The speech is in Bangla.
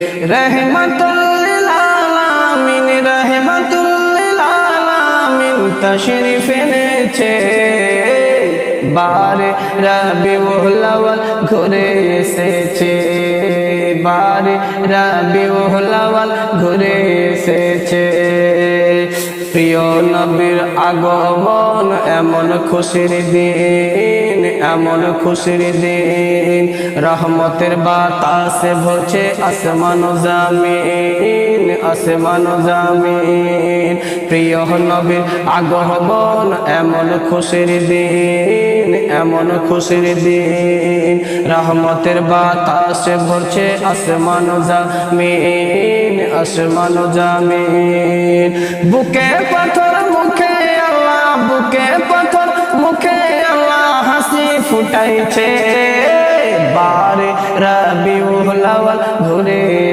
रहमतुल लिल आलामीन रहमतुल लिल आलामीन तशरीफ এনেছে বারে রবিউল আউয়াল ঘুরে এসেছে বারে রবিউল আউয়াল ঘুরে এসেছে প্রিয় নবীর আগমন এমন খুশির দিন এমন খুশির দিন রহমতের বাতাসে ভরছে আসমান ও জমিন আসমান ও জমিন প্রিয় নবীর আগমন এমন খুশির দিন এমন খুশির দিন রহমতের বাতাসে ভরছে আসমান ও জমিন আসমান ও জমিন বুকে পাথর মুখে আল্লাহ বুকে পাথর মুখে আল্লাহ হাসি ফুটাইছে বারে রবিউল আউয়াল ঘুরে